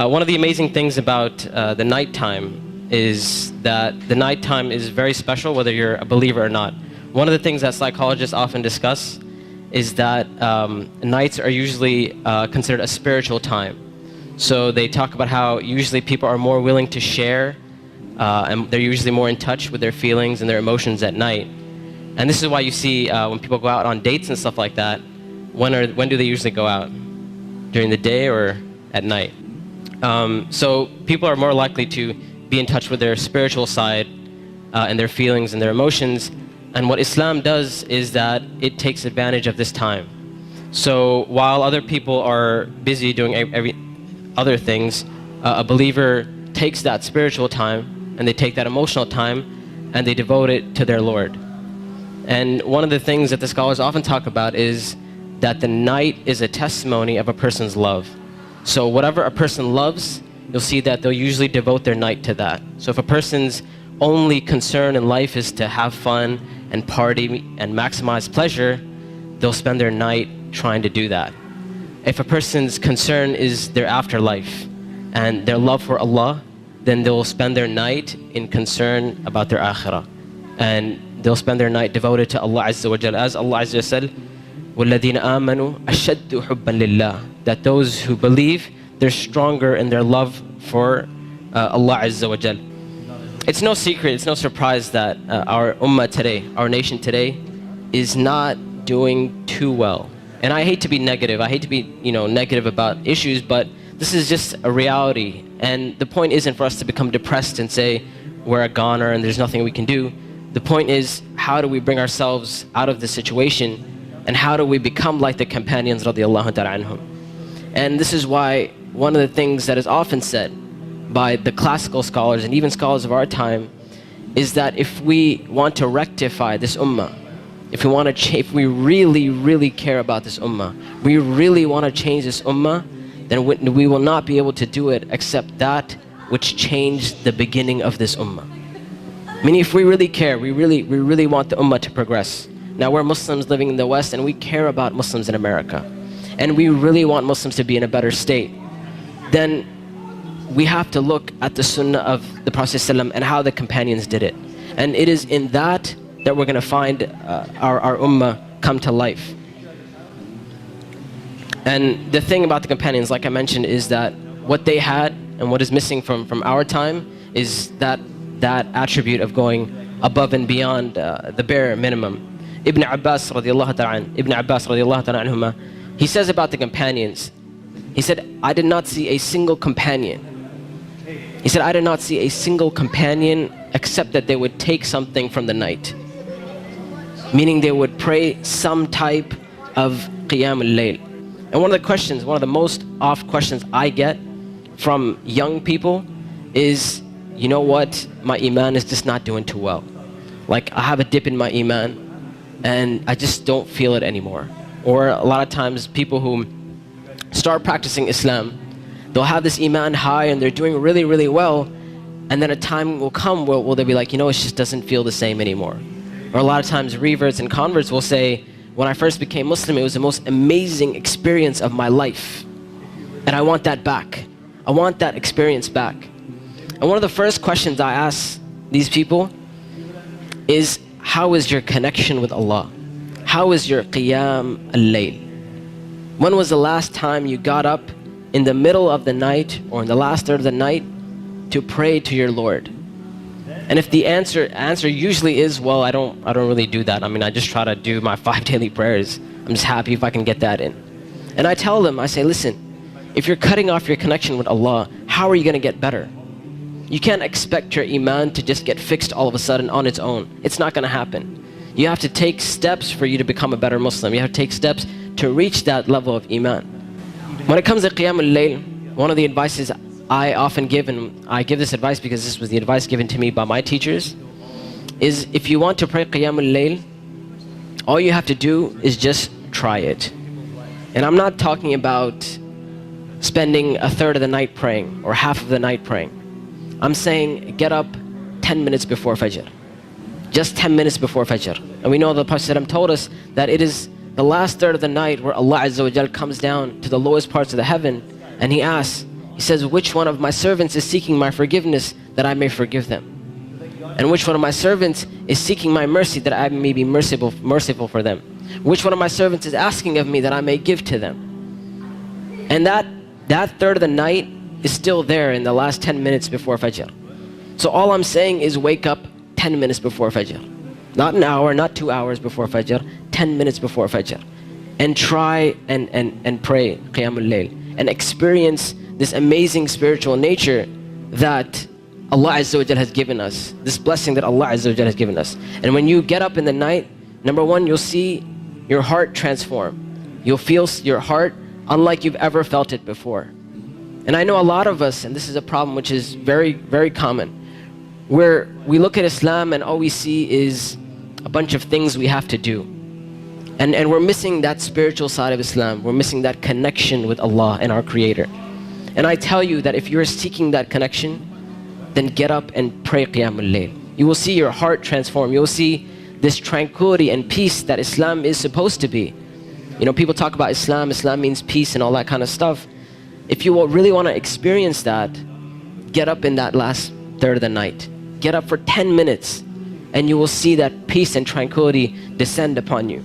One of the amazing things about the nighttime is that the nighttime is very special whether you're a believer or not. One of the things that psychologists often discuss is that nights are usually considered a spiritual time. So they talk about how usually people are more willing to share and they're usually more in touch with their feelings and their emotions at night. And this is why you see when people go out on dates and stuff like that, when do they usually go out? During the day or at night? So people are more likely to be in touch with their spiritual side and their feelings and their emotions. And what Islam does is that it takes advantage of this time. So while other people are busy doing other things, a believer takes that spiritual time and they take that emotional time and they devote it to their Lord. And one of the things that the scholars often talk about is that the night is a testimony of a person's love. So whatever a person loves, you'll see that they'll usually devote their night to that. So if a person's only concern in life is to have fun and party and maximize pleasure, they'll spend their night trying to do that. If a person's concern is their afterlife and their love for Allah, then they'll spend their night in concern about their akhirah. And they'll spend their night devoted to Allah Azza wa Jal. As Allah Azza wa said, وَالَّذِينَ آمَنُوا أَشَدُّ حُبًّا لِلَّهِ. That those who believe, they're stronger in their love for Allah Azza wa Jal. It's no secret, it's no surprise that our ummah today, our nation today, is not doing too well. And I hate to be negative, I hate to be negative about issues, but this is just a reality. And the point isn't for us to become depressed and say we're a goner and there's nothing we can do. The point is, how do we bring ourselves out of this situation, and how do we become like the companions radiallahu ta'ala anhum? And this is why one of the things that is often said by the classical scholars and even scholars of our time is that if we want to rectify this ummah, if we really, really care about this ummah, we really want to change this ummah, then we will not be able to do it except that which changed the beginning of this ummah. Meaning, if we really care, we really want the ummah to progress. Now we're Muslims living in the West and we care about Muslims in America, and we really want Muslims to be in a better state. Then we have to look at the sunnah of the Prophet ﷺ and how the companions did it. And it is in that we're going to find our ummah come to life. And the thing about the companions, like I mentioned, is that what they had and what is missing from our time is that attribute of going above and beyond the bare minimum. Ibn Abbas radiallahu ta'ala anhuma, he says about the companions, he said, I did not see a single companion. He said, I did not see a single companion except that they would take something from the night. Meaning they would pray some type of qiyam al-layl. And one of the most oft questions I get from young people is, you know what, my iman is just not doing too well. Like, I have a dip in my iman and I just don't feel it anymore. Or a lot of times people who start practicing Islam, they'll have this iman high and they're doing really, really well, and then a time will come where they'll be like, it just doesn't feel the same anymore. Or a lot of times reverts and converts will say, when I first became Muslim, it was the most amazing experience of my life, and I want that back. I want that experience back. And one of the first questions I ask these people is, how is your connection with Allah? How is your qiyam al-layl? When was the last time you got up in the middle of the night or in the last third of the night to pray to your Lord? And if the answer usually is, well, I don't really do that. I just try to do my 5 daily prayers. I'm just happy if I can get that in. And I tell them, I say, listen, if you're cutting off your connection with Allah, how are you going to get better? You can't expect your iman to just get fixed all of a sudden on its own. It's not going to happen. You have to take steps for you to become a better Muslim. You have to take steps to reach that level of iman. When it comes to qiyam al-layl, one of the advices I often give, and I give this advice because this was the advice given to me by my teachers, is if you want to pray qiyam al-layl, all you have to do is just try it. And I'm not talking about spending a third of the night praying or half of the night praying. I'm saying get up 10 minutes before Fajr. Just 10 minutes before Fajr. And we know the Prophet ﷺ told us that it is the last third of the night where Allah Azza wa Jal comes down to the lowest parts of the heaven and He asks, He says, which one of my servants is seeking my forgiveness that I may forgive them? And which one of my servants is seeking my mercy that I may be merciful for them? Which one of my servants is asking of me that I may give to them? And that third of the night is still there in the last 10 minutes before Fajr. So all I'm saying is wake up 10 minutes before Fajr. Not an hour, not 2 hours before Fajr, 10 minutes before Fajr. And try and pray Qiyamul Layl. And experience this amazing spiritual nature that Allah Azza wa Jal has given us. This blessing that Allah Azza wa Jal has given us. And when you get up in the night, number one, you'll see your heart transform. You'll feel your heart unlike you've ever felt it before. And I know a lot of us, and this is a problem which is very, very common, where we look at Islam and all we see is a bunch of things we have to do. And we're missing that spiritual side of Islam. We're missing that connection with Allah and our Creator. And I tell you that if you're seeking that connection, then get up and pray Qiyamul Layl. You will see your heart transform. You will see this tranquility and peace that Islam is supposed to be. You know, people talk about Islam means peace and all that kind of stuff. If you really want to experience that, get up in that last third of the night. Get up for 10 minutes and you will see that peace and tranquility descend upon you.